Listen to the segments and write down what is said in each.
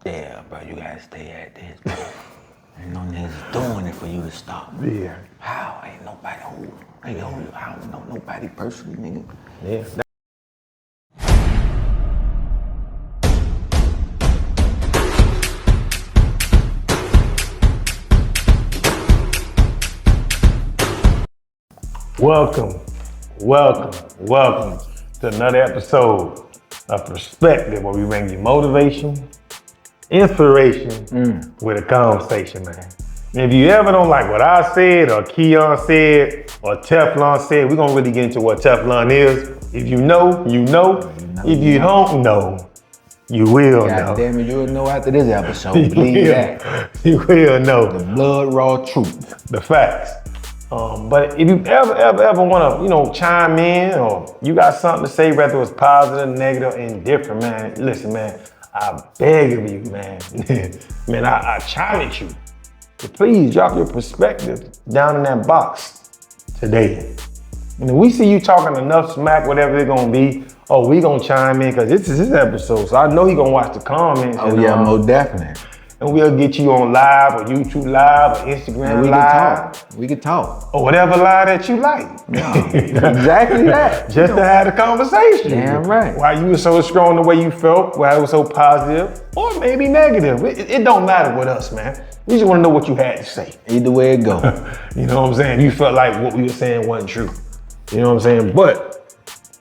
Yeah, bro, you gotta stay at this, bro. Ain't no niggas doing it for you to stop. Yeah. How? Ain't nobody who, I don't know nobody personally, nigga. Yeah. Welcome to another episode of Perspective, where we bring you motivation, inspiration with a conversation, man. And if you ever don't like what I said, or Keyon said, or Teflon said, we're gonna really get into what Teflon is. If you know, you know. If you don't know, you will know. God damn it, you'll know after this episode. Believe that. You will know. The blood raw truth. The facts. But if you ever want to, chime in, or you got something to say, whether it's positive, negative, indifferent, man, listen, man, I beg of you, man, man, I challenge you to please drop your perspective down in that box today. And if we see you talking enough smack, whatever it's gonna be, we gonna chime in, because this is his episode, so I know he gonna watch the comments. Oh yeah, most definitely. And we'll get you on live, or YouTube live, or Instagram live. We can talk. Or whatever live that you like. Yeah, exactly that. Just to have a conversation. Damn right. Why you were so strong the way you felt, why it was so positive, or maybe negative. It don't matter with us, man. We just want to know what you had to say. Either way it go. You know what I'm saying? You felt like what we were saying wasn't true. You know what I'm saying? But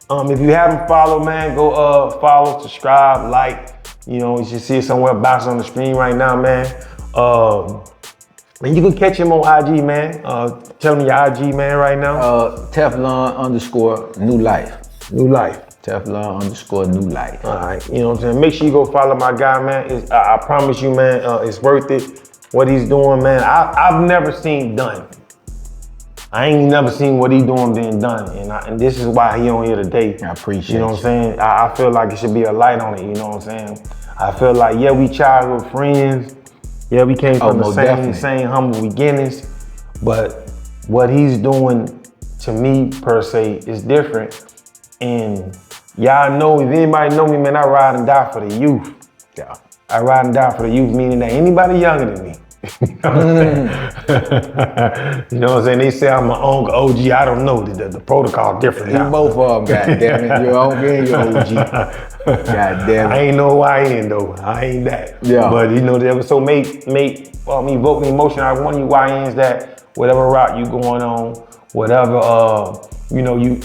if you haven't followed, man, go follow, subscribe, like. You should see it somewhere bouncing on the screen right now, man. And you can catch him on IG, man. Tell me your IG, man, right now. Teflon_new life. New life. Teflon_new life. All right, you know what I'm saying? Make sure you go follow my guy, man. I promise you, man, it's worth it. What he's doing, man. I've never seen done. I ain't never seen what he doing being done, and this is why he on here today. I appreciate you. Know what I'm saying? I feel like it should be a light on it. You know what I'm saying? I feel like, yeah, we childhood friends. Yeah, we came from the same humble beginnings, but what he's doing to me per se is different. And y'all know, if anybody know me, man, I ride and die for the youth. Yeah. I ride and die for the youth, meaning that anybody younger than me. You know what I'm saying? You know what I'm saying? They say I'm an uncle OG. I don't know. The protocol different now. You both of them, goddammit. You're uncle and you're OG. Goddamn. I ain't no YN though. I ain't that. Yeah. But the episode make me evoke the emotion out of one of you YNs, that whatever route you going on, whatever you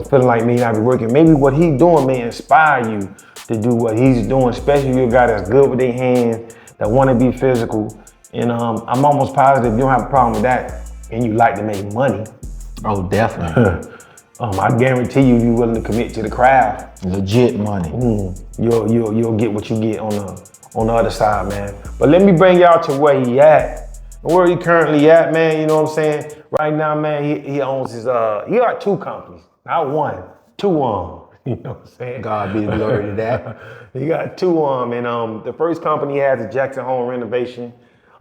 feeling like may not be working. Maybe what he's doing may inspire you to do what he's doing, especially if you're a guy that's good with their hands, that want to be physical. And I'm almost positive you don't have a problem with that, and you like to make money. Oh, definitely. I guarantee you, if you're willing to commit to the craft, legit money. You'll get what you get on the other side, man. But let me bring y'all to where he at, where he currently at, man. You know what I'm saying? Right now, man, he owns his he got two companies, not one, two. You know what I'm saying? God be the glory to that. He got two and the first company he has is Jackson Home Renovation,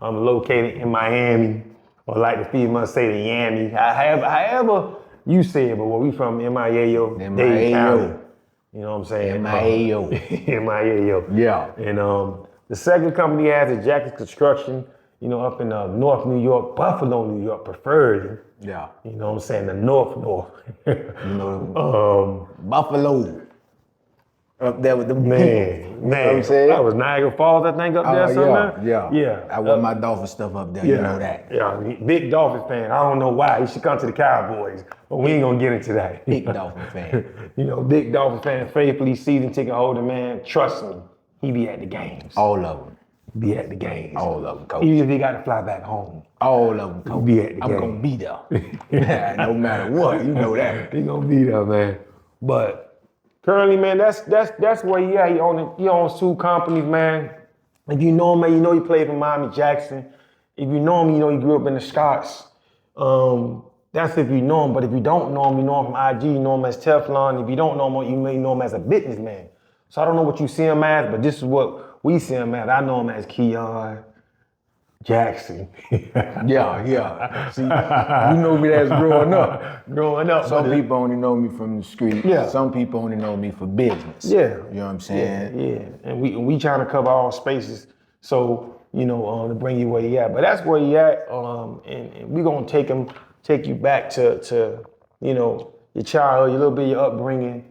located in Miami, or like the females say, the Yammy. However you say it, but where we from, MIAO, Dade County. You know what I'm saying? MIAO. MIAO. Yeah. And the second company he has is Jackson Construction, up in North New York, Buffalo, New York, preferred. Yeah. You know what I'm saying? The North. Buffalo. Up there with the man. You know what I'm saying? That was Niagara Falls, I think, up there somewhere. Yeah. I want my Dolphin stuff up there, you know that. Yeah, big Dolphin fan. I don't know why. He should come to the Cowboys, but we ain't gonna get into that. Big Dolphin fan. Big Dolphin fan, faithfully season ticket holder, man. Trust me, he be at the games. All of them. Be at the games. All of them, coach. Even if he got to fly back home. All of them, coach. Be at the I'm game. gonna be there. No matter what, you know that. He gonna be there, man. But currently, man, that's where he at. He owns two companies, man. If you know him, man, you know he played for Miami Jackson. If you know him, you know he grew up in the Scots. That's if you know him. But if you don't know him, you know him from IG. You know him as Teflon. If you don't know him, you may know him as a businessman. So I don't know what you see him as, but this is what we see him as. I know him as Keyon, Jackson. Yeah. See, you know me as growing up. Growing up. Some people only know me from the street. Yeah. Some people only know me for business. Yeah. You know what I'm saying? Yeah. And we trying to cover all spaces. So, to bring you where you at. But that's where you at. And we're gonna take you back to your childhood, your little bit of your upbringing.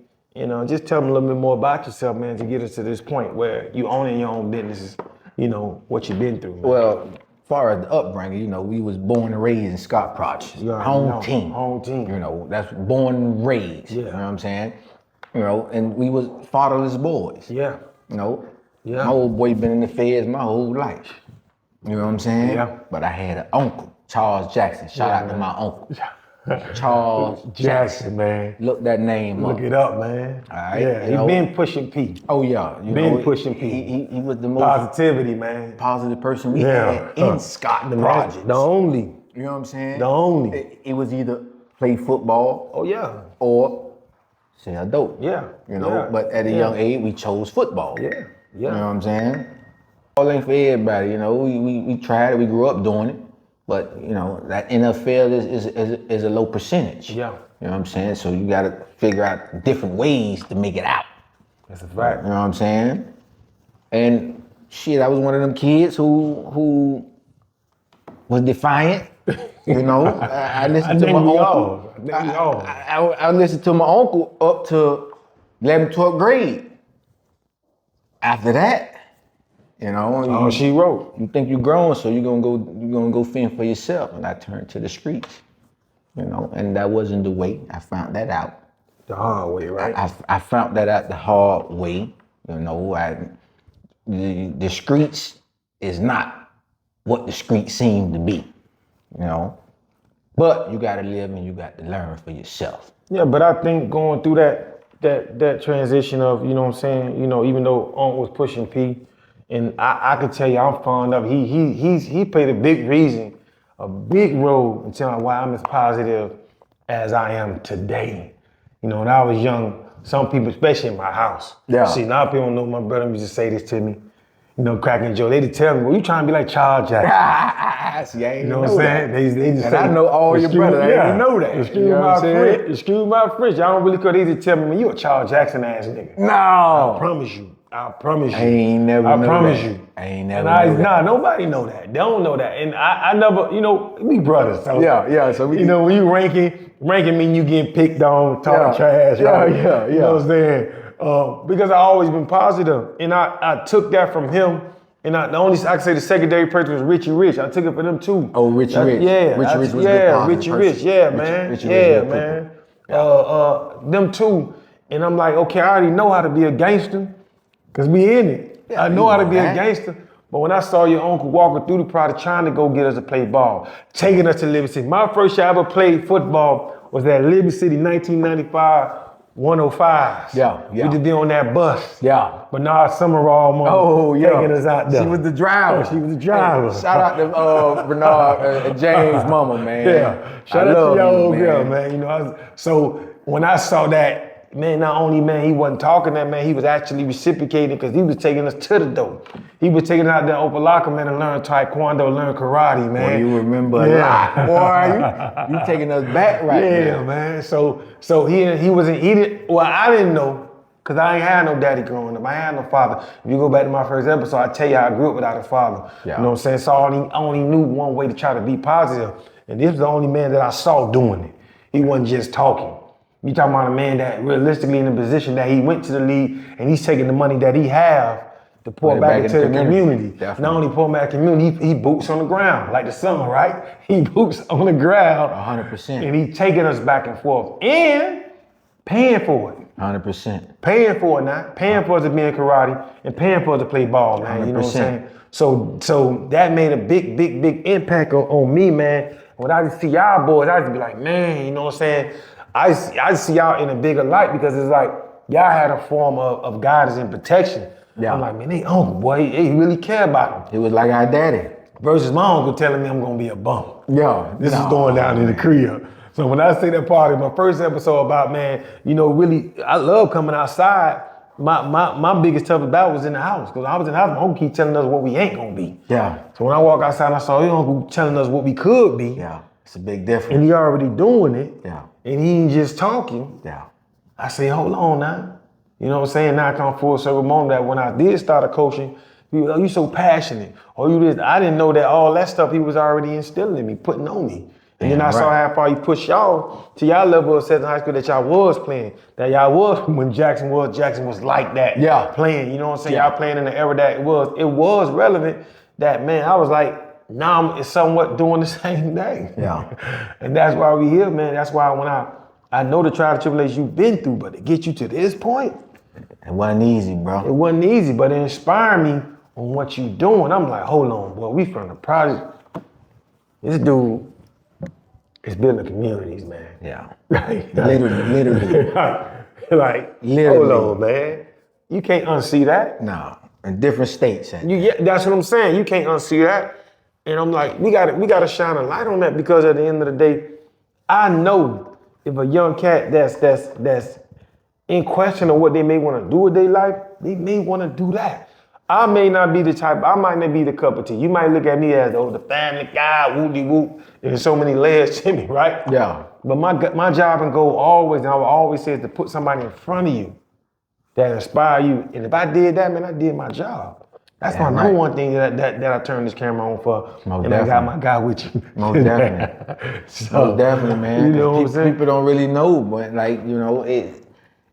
Just tell them a little bit more about yourself, man, to get us to this point where you owning your own businesses, what you've been through, man. Well, as far as the upbringing, we was born and raised in Scott Projects. Home team. That's born and raised. Yeah. You know what I'm saying? And we was fatherless boys. Yeah. My old boy been in the feds my whole life. You know what I'm saying? Yeah. But I had an uncle, Charles Jackson. Shout out to my uncle. Charles Jackson, man. Look that name up. Look it up, man. All right. Yeah, he been pushing P. Oh yeah. Pushing P. He was the most positivity, man. Positive person we had in Scott Projects. The only. You know what I'm saying? The only. It was either play football. Oh yeah. Or sell dope. Yeah. But at a young age we chose football. Yeah. You know what I'm saying? All ain't for everybody, we tried it, we grew up doing it. But that NFL is a low percentage. Yeah. You know what I'm saying? So you gotta figure out different ways to make it out. That's a fact. You know what I'm saying? And shit, I was one of them kids who was defiant. I listened to my uncle. I listened to my uncle up to 11th, 12th grade. After that, she wrote. You think you're grown, so you're gonna go fend for yourself. And I turned to the streets, and that wasn't the way. I found that out. The hard way, right? I found that out the hard way. The streets is not what the streets seem to be, But you gotta live and you got to learn for yourself. Yeah, but I think going through that transition of, what I'm saying, even though Unc was pushing P, and I could tell you I'm fond of, he played a big role in telling why I'm as positive as I am today. When I was young, some people, especially in my house, see, now people don't know, my brother used to say this to me, cracking joke. They'd tell me, well, you trying to be like Charles Jackson. See, I ain't what I'm saying? They just and I know all your brothers. I didn't know that. Excuse my French. I don't really care. They just tell me, man, you a Charles Jackson ass nigga. No. I promise you. I ain't never know that. I promise you. I ain't never know that. Nah, nobody know that. They don't know that. And I never, we brothers. So, yeah. So we, when you ranking mean you getting picked on, talking trash, right? Yeah. You know what I'm saying? Because I always been positive, and I took that from him. And I can say the secondary person was Richie Rich. I took it for them too. Oh, Richie Rich. Yeah. Richie Rich was Richie Rich. Yeah, man. Richie man. Them two. And I'm like, okay, I already know how to be a gangster. Cause we in it. I know how to be a gangster. But when I saw your uncle walking through the project trying to go get us to play ball, taking us to Liberty City. My first shot I ever played football was at Liberty City, 1995, 105. Yeah. We just be on that bus. Yeah. But now Summerall mom taking us out there. She was the driver. She was the driver. Hey, shout out to Bernard and James' mama, man. Yeah. Shout out to your old girl, man. So when I saw that, man, not only, man, he wasn't talking that, man, he was actually reciprocating because he was taking us to the dope. He was taking us out there Opalaka, man, to learn taekwondo, learn karate, man. Boy, you remember a lot. Boy, you taking us back right now. Yeah, man. So he didn't, well, I didn't know, because I ain't had no daddy growing up. I ain't had no father. If you go back to my first episode, I tell you how I grew up without a father. Yeah. You know what I'm saying? So I only knew one way to try to be positive. And this was the only man that I saw doing it. He wasn't just talking. You talking about a man that realistically in the position that he went to the league and he's taking the money that he have to pour back into the community. Definitely. Not only pour back community, he boots on the ground, like the summer, right? He boots on the ground. 100%. And he taking us back and forth and paying for it. 100%. Paying for it now. Paying for us to be in karate and paying for us to play ball, man. 100%. You know what I'm saying? So that made a big impact on me, man. When I see y'all boys, I just be like, man, you know what I'm saying? I see y'all in a bigger light because it's like y'all had a form of guidance and protection. Yeah. I'm like, man, they uncle, boy, they really care about him. It was like our daddy. Versus my uncle telling me I'm gonna be a bum. Yeah. This is going down in the crib. So when I say that part of my first episode about, man, really, I love coming outside my biggest toughest battle was in the house. Because I was in the house, my uncle keep telling us what we ain't gonna be. Yeah. So when I walk outside, I saw your uncle telling us what we could be. Yeah. It's a big difference. And he already doing it. Yeah. And he ain't just talking. Yeah. I say, hold on now. You know what I'm saying? Now I come full circle moment that when I did start coaching, people, oh, you so passionate. Or you this. I didn't know that all that stuff he was already instilling in me, putting on me. And then I saw how far he pushed y'all to y'all level of Southern High School that y'all was playing. That y'all was when Jackson was like that. Yeah. Playing, you know what I'm saying? Y'all playing in the era that it was relevant. That man, I was like, now I'm somewhat doing the same thing. Yeah. And that's why we here, man. That's why when I know the trial and tribulations you've been through, but to get you to this point, it wasn't easy, bro. it wasn't easy, but it inspired me on what you doing. I'm like, hold on, boy, we from the project. This dude is building communities, man. Yeah. Like, Literally. like, hold on, man. You can't unsee that. No. In different states. That's what I'm saying. You can't unsee that. And I'm like, we gotta shine a light on that, because at the end of the day, I know if a young cat that's in question of what they may want to do with their life, they may want to do that. I may not be the type, I might not be the cup of tea. You might look at me as the family guy, whoop-de-whoop. There's so many layers to me, right? Yeah. But my job and goal always, and I will always say, is to put somebody in front of you that inspire you. And if I did that, man, I did my job. That's my number one thing that I turned this camera on for. Most and definitely. I got my guy with you. Most definitely. So, most definitely, man. You know what I'm saying? People don't really know, but like, you know,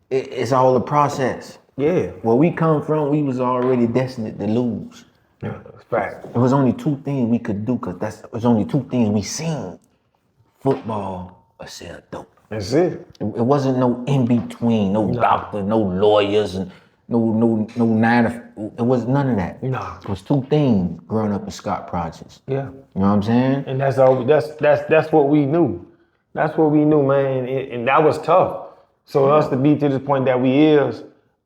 it's all a process. Yeah. Where we come from, we was already destined to lose. Yeah, that's fact. It was only two things we could do, because it was only two things we seen. Football or sell dope. That's it. It wasn't no in between, no doctor, no lawyers, and no it was none of that. No. It was two things growing up in Scott Projects. Yeah. You know what I'm saying? And that's what we knew. That's what we knew, man. And that was tough. So us to be to this point that we is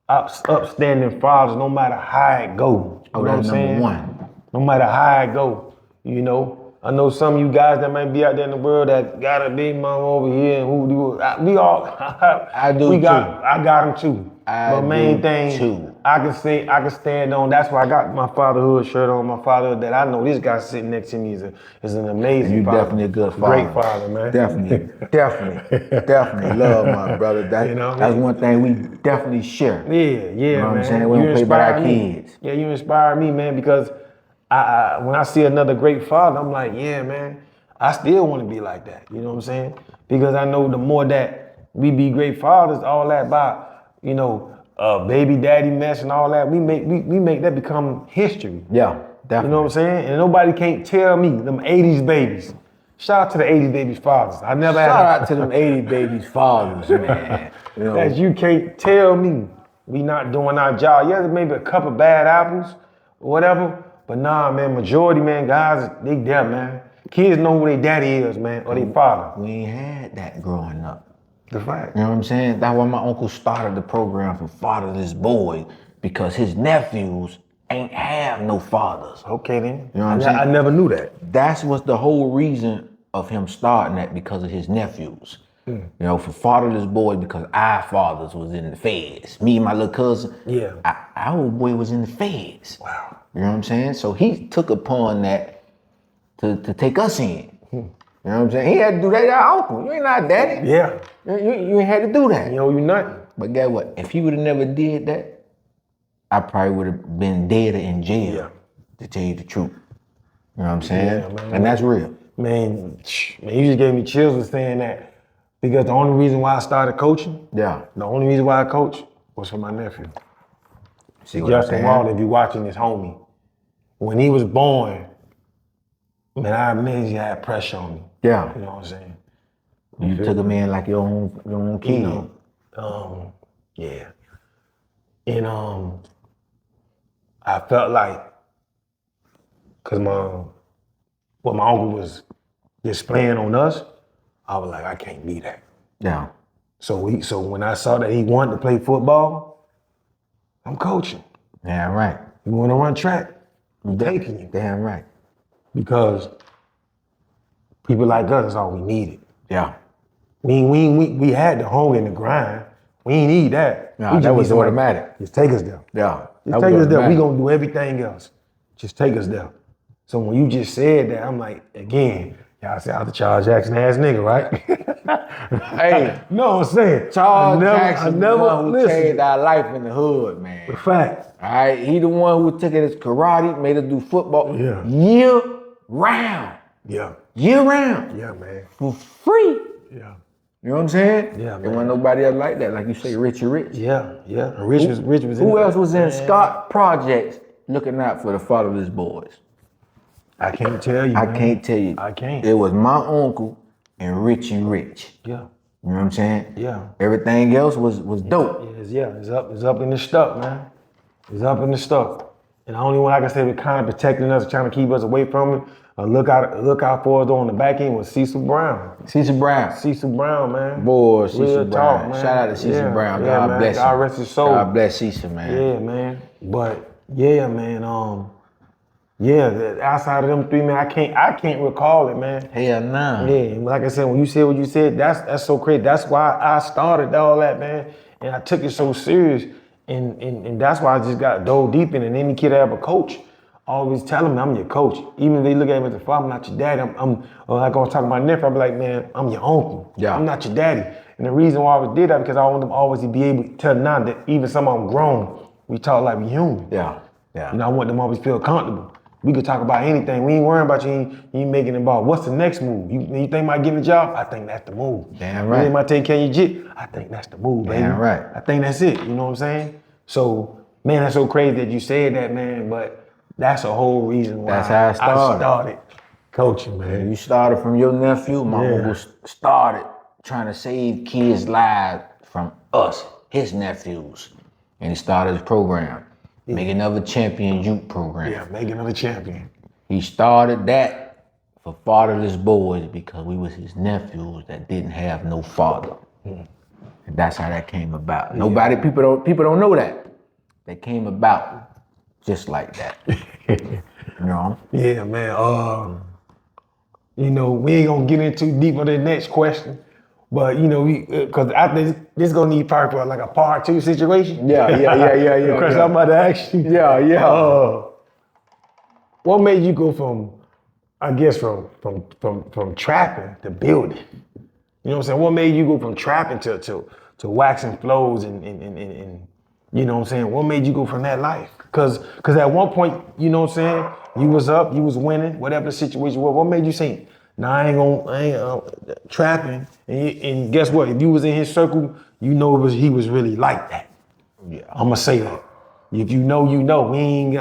upstanding fathers, no matter how it go. You know what I'm saying? One. No matter how it go, you know. I know some of you guys that might be out there in the world that got a big mom over here and who do we all. I do too. I got them too. But main thing, too. I can stand on. That's why I got my fatherhood shirt on. My fatherhood that I know this guy sitting next to me is an amazing father. You definitely a good father. Great father, man. Definitely love my brother. That's one thing we definitely share. Yeah, You know what man. I'm saying? We don't play by our kids. Yeah, you inspire me, man, because I when I see another great father, I'm like, yeah, man, I still want to be like that. You know what I'm saying? Because I know the more that we be great fathers, all that about, you know, baby daddy mess and all that, we make that become history. Yeah, definitely. You know what I'm saying? And nobody can't tell me, them 80s babies. Shout out to the 80s babies fathers. I never had Shout out to them 80s babies fathers, man. You know. that you can't tell me we not doing our job. Yeah, maybe a couple bad apples or whatever. But nah, man, majority, man, guys, they there, man. Kids know who their daddy is, man, or their father. We ain't had that growing up. The fact. You know what I'm saying? That's why my uncle started the program for Fatherless Boys, because his nephews ain't have no fathers. Okay, then. You know what I'm saying? I never knew that. That's what's the whole reason of him starting that, because of his nephews. You know, for Fatherless Boys, because our fathers was in the feds. Me and my little cousin, our old boy was in the feds. Wow. You know what I'm saying? So he took upon that to take us in. You know what I'm saying? He had to do that to our uncle. You ain't our daddy. Yeah. You ain't had to do that. You know, you nothing. But guess what? If he would have never did that, I probably would have been dead or in jail, to tell you the truth. You know what I'm saying? Yeah, man. And that's real. Man, you just gave me chills with saying that, because the only reason why I started coaching, the only reason why I coach was for my nephew. See what I'm Justin saying? Walden, if you watching this homie, when he was born, man, I immediately had pressure on me. Yeah. You know what I'm saying? You took him in like your own kid. You know, yeah. And I felt like, cause what my uncle was displaying on us, I was like, I can't be that. Yeah. So when I saw that he wanted to play football, I'm coaching. Damn right. You want to run track? I'm taking you. Damn right. Because people like us, that's all we needed. Yeah. We had the hunger and the grind We ain't need that. Nah, We just that need was somebody- automatic. Just take us there. Yeah. Just take us there. We gonna do everything else. Just take us there. So when you just said that, I'm like, again, y'all say I was the Charles Jackson ass nigga, right? Hey, no, I'm saying Charles Jackson, the one who listen. changed our life in the hood, man. The fact. All right, he the one who took it as karate, made us do football year round. Yeah. Year round. Yeah, man. For free. Yeah. You know what I'm saying? Yeah, man. There wasn't nobody else like that, like you say, Richie Rich. Yeah. Rich was in Who else was in Scott Projects looking out for the fatherless boys? I can't tell you. I man. can't tell you. I can't. It was my uncle and Richie Rich. Yeah. You know what I'm saying? Yeah. Everything else was dope. It's up in the stuff, man. It's up in the stuff. And the only one I can say was kind of protecting us, trying to keep us away from it, look out for us on the back end was Cecil Brown. Cecil Brown. Cecil Brown, man. Boy, Cecil Real Brown. talk, man. Shout out to Cecil Brown. God man. bless him. God rest his soul. God bless Cecil, man. Yeah, man. But yeah, man. Outside of them three, man, I can't recall it, man. Hell nah. Yeah, like I said, when you said what you said, that's so crazy. That's why I started all that, man. And I took it so serious. And that's why I just got dove deep in it. And any kid I have a coach, always tell them I'm your coach. Even if they look at me as a father, I'm not your daddy. Or like I was talking to my nephew, I'll be like, man, I'm your uncle. Yeah. I'm not your daddy. And the reason why I always did that because I want them always to be able to tell now that even some of them grown, we talk like we human. Yeah. You know, I want them always feel comfortable. We could talk about anything. We ain't worrying about you ain't making it about what's the next move. You think about getting a job? I think that's the move. Damn You right. think about taking care of your jit? I think that's the move, baby. Damn right. I think that's it. You know what I'm saying? So, man, that's so crazy that you said that, man. But that's a whole reason why That's how I started coaching, man. You started from your nephew. My uncle started trying to save kids' lives from us, his nephews. And he started his program, Make Another Champion Youth Program. Yeah, make another champion. He started that for fatherless boys because we was his nephews that didn't have no father. And that's how that came about. People don't know that. That came about just like that. You know? Yeah, man. You know, we ain't gonna get into deep on the next question, but you know, because I think this gonna need probably for like a part 2 situation. Yeah. Because I'm about to ask you. What made you go from trapping to building? You know what I'm saying? What made you go from trapping to waxing flows and you know what I'm saying? What made you go from that life? Cause at one point, you know what I'm saying? You was up, you was winning, whatever the situation was. What made you say, nah, I ain't trapping? And guess what? If you was in his circle, you know he was really like that. Yeah. I'ma say that. If you know, you know. We ain't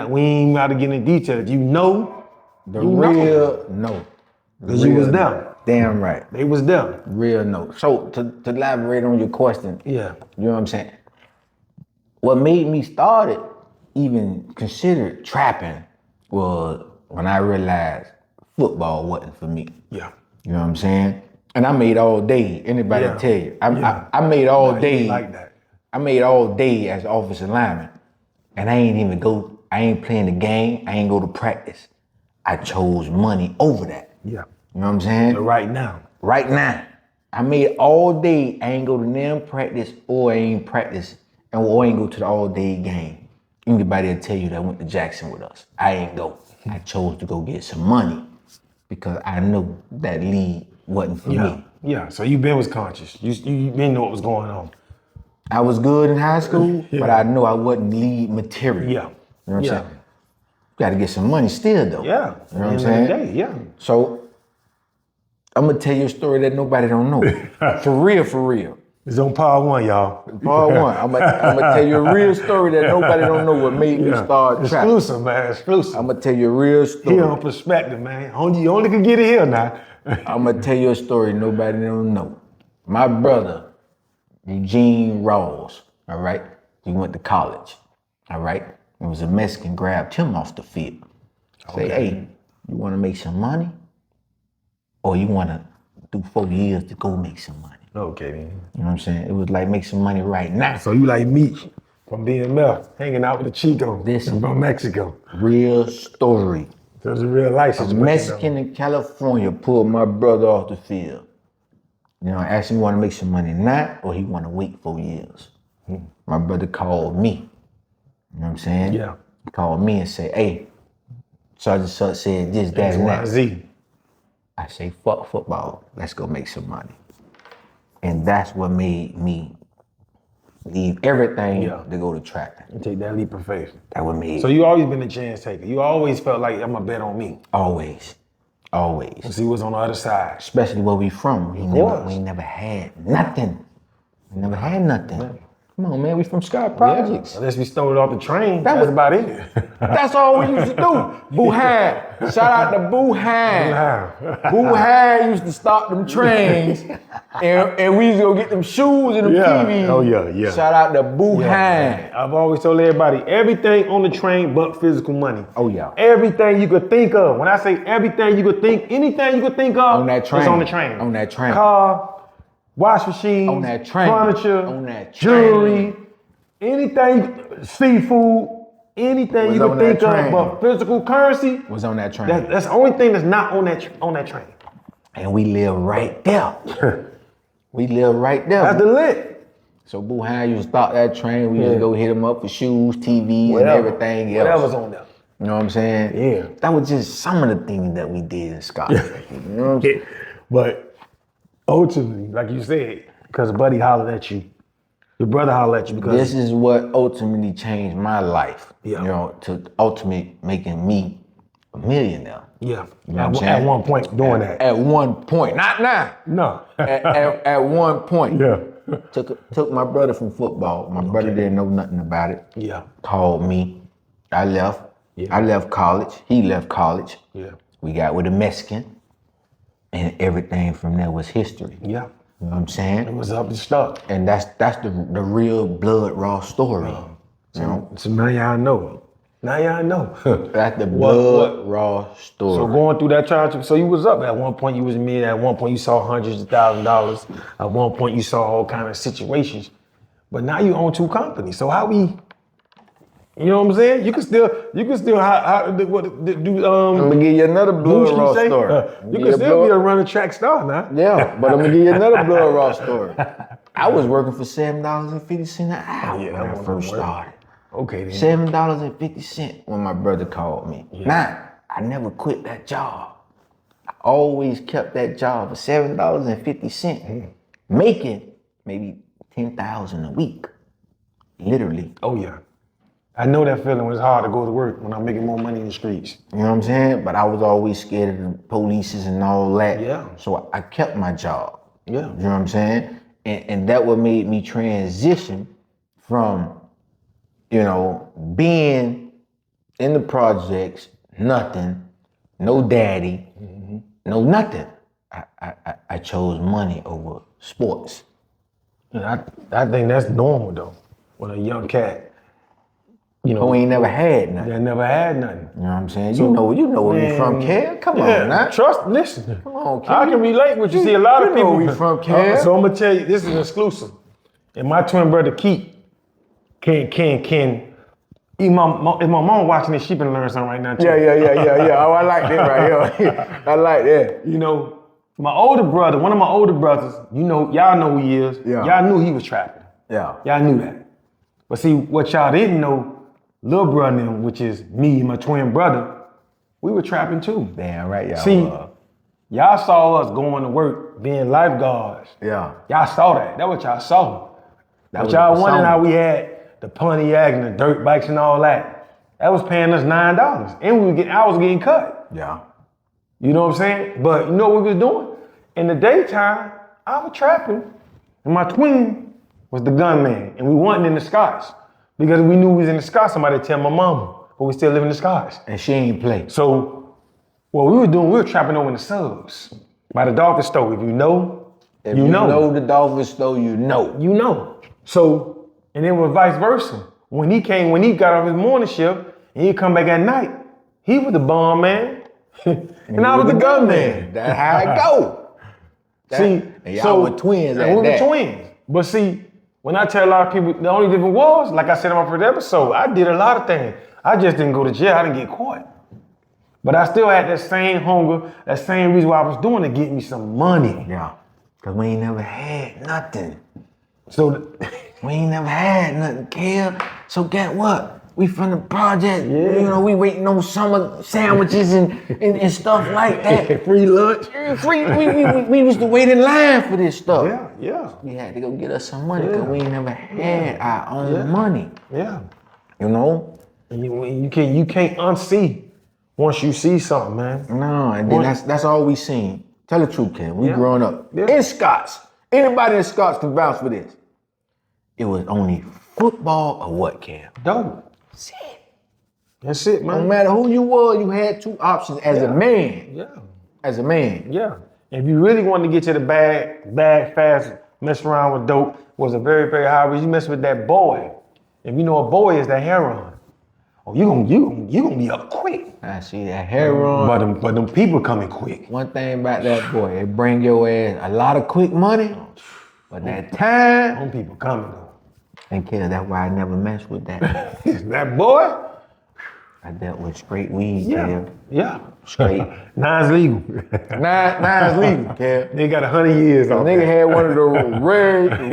got to get into detail. If you know, The you real no. Because you was them. Damn right. They was them. Real no. So to elaborate on your question, Yeah. you know what I'm saying? What made me start it, even consider trapping, was when I realized football wasn't for me. Yeah. You know what I'm saying? And I made all day. Anybody Yeah. tell you? Yeah. I made all Nah, you day. ain't like that. I made all day as offensive lineman. And I ain't playing the game. I ain't go to practice. I chose money over that. Yeah. You know what I'm saying? But right now. Right now, I made all day. I ain't go to damn practice or I ain't practice or I ain't go to the all day game. Anybody will tell you that went to Jackson with us. I ain't go. I chose to go get some money because I knew that league wasn't for me. Yeah. So you been was conscious. You didn't know what was going on. I was good in high school, but I knew I wasn't lead material. Yeah. You know what I'm saying? Got to get some money still though. Yeah. You know what I'm saying? Yeah. So I'm gonna tell you a story that nobody don't know. For real. It's on part 1, y'all. Part 1. I'm gonna tell you a real story that nobody don't know what made me start trapping. Exclusive, man. Exclusive. I'm gonna tell you a real story. Here on perspective, man. You only can get it here now. I'm gonna tell you a story nobody don't know. My brother, Eugene Rawls, all right? He went to college, all right? It was a Mexican grabbed him off the field. Say, hey, you wanna make some money? Or you wanna do 4 years to go make some money? Okay, man. You know what I'm saying? It was like make some money right now. So you like Meech from BMF, hanging out with the Chico Listen. from Mexico. Real story. So it's a real life A situation. Mexican in California pulled my brother off the field. You know, asked him, you wanna make some money now or he wanna wait 4 years? My brother called me. You know what I'm saying? Yeah. He called me and said, hey, such and such said this, that, X, and Y, that. Z. I say, fuck football. Let's go make some money. And that's what made me leave everything to go to track. And take that leap of faith. That what made So you always been a chance taker. You always felt like I'm gonna bet on me. always. And see what's on the other side. Especially where we from. We never had nothing. We never had nothing. Man. Come on, man. We from Scott Projects. Yeah. Unless we stole it off the train. That's about it. That's all we used to do. Boo-Hag. Shout out to Boo-Hag. Boo-Hag used to stop them trains and we used to go get them shoes and them TVs. Oh, yeah. Shout out to Boo-Hag. I've always told everybody, everything on the train but physical money. Oh, yeah. Everything you could think of. When I say everything you could think, anything you could think of, on that train. it's on the train. On that train. Car, wash machines, on that train. furniture, on that jewelry, anything, seafood, anything you could think of but physical currency was on that train. That's the only thing that's not on that train. And we live right there. We live right there. That's the lit. So Boo-Hag used to stop that train. We used to go hit him up for shoes, TV, and everything else. Whatever's on there. You know what I'm saying? Yeah. That was just some of the things that we did in Scotland. You know what I'm saying? But ultimately, like you said, because buddy hollered at you, your brother hollered at you because this is what ultimately changed my life. Yeah. You know, to ultimately making me a millionaire. Yeah. You know what I'm saying? At one point doing that. At one point. Not now. No. at one point. Yeah. Took my brother from football. My brother didn't know nothing about it. Yeah. Called me. I left. Yeah. I left college. He left college. Yeah. We got with a Mexican. And everything from there was history. Yeah. You know what I'm saying? It was up and stuck. And that's the real blood raw story. You know? So now y'all know. Now y'all know. That's the blood raw story. So going through that charge, so you was up. At one point you was mid, at one point you saw hundreds of $1,000s. At one point you saw all kind of situations. But now you own two companies. So how we, you know what I'm saying? You can still do I'm gonna give you another blood raw story. You can still be a running track star now. Yeah, but I'm gonna give you another blood raw story. I was working for $7.50 an hour when I first started. Okay, then. $7.50 when my brother called me. Yeah. Now, I never quit that job. I always kept that job for $7.50, making maybe $10,000 a week, literally. Oh yeah, I know that feeling when it's hard to go to work when I'm making more money in the streets. You know what I'm saying? But I was always scared of the police and all that. Yeah. So I kept my job. Yeah. You know what I'm saying? And that what made me transition from, you know, being in the projects, nothing, no daddy, no nothing. I chose money over sports. And I think that's normal though. When a young cat, you know, who ain't never had nothing. That never had nothing. You know what I'm saying? So, you know where we from, Kev. Come on, now. Listen. Come on, Kev. I can relate with you. See, a lot of people. We from, Kev. So I'm gonna tell you, this is exclusive. And my twin brother Keith can. If my mom watching this, she been learning something right now too. Yeah. Oh, I like that right here. I like that. You know, my older brother, one of my older brothers, you know, y'all know who he is. Yeah. Y'all knew he was trapping. Yeah. Y'all knew that. But see, what y'all didn't know, little brother, which is me, my twin brother, we were trapping too. Damn right, y'all. See, y'all saw us going to work, being lifeguards. Yeah. Y'all saw that. That's what y'all saw. That but y'all wondering how we had the Pontiac and the dirt bikes and all that. That was paying us $9. And I was getting cut. Yeah. You know what I'm saying? But you know what we was doing? In the daytime, I was trapping. And my twin was the gunman. And we wasn't in the Scots. Because we knew we was in the Scots, somebody tell my mama. But we still live in the Scots. And she ain't play. So what we were doing, we were trapping over in the subs. By the dolphin store. If you know, if you know the dolphin store, you know. You know. So, and then with vice versa. When he got off his morning shift, and he'd come back at night, he was the bomb man. and I was the gun man. That's how it go. See, and y'all were twins at that. We were twins. But see, when I tell a lot of people, the only difference was, like I said in my first episode, I did a lot of things. I just didn't go to jail. I didn't get caught. But I still had that same hunger, that same reason why I was doing to get me some money. Yeah, because we ain't never had nothing. So We ain't never had nothing, Kel. So get what? We from the project. Yeah. You know, we waiting on summer sandwiches and stuff like that. Free lunch. Free. We used to wait in line for this stuff. Yeah. We had to go get us some money because we ain't never had our own money. Yeah. You know? And you can't unsee once you see something, man. No, and then that's all we seen. Tell the truth, Ken. We growing up. Yeah. In Scots. Anybody in Scots can vouch for this. It was only football or what, Ken? Dope. That's it, man. No matter who you were, you had two options as a man. Yeah. As a man. Yeah. If you really wanted to get to the bag fast, mess around with dope was a very, very high risk. You mess with that boy. If you know a boy is that heroin. Oh, you gonna be up quick. I see that heroin. But them people coming quick. One thing about that boy, they bring your ass a lot of quick money, but that time. Them people coming though. And Kel, that's why I never messed with that. That boy? I dealt with straight weed, Kel. Yeah. Straight. Nine's legal. Nine's legal, Kel. They got 100 years on Nigga had one of the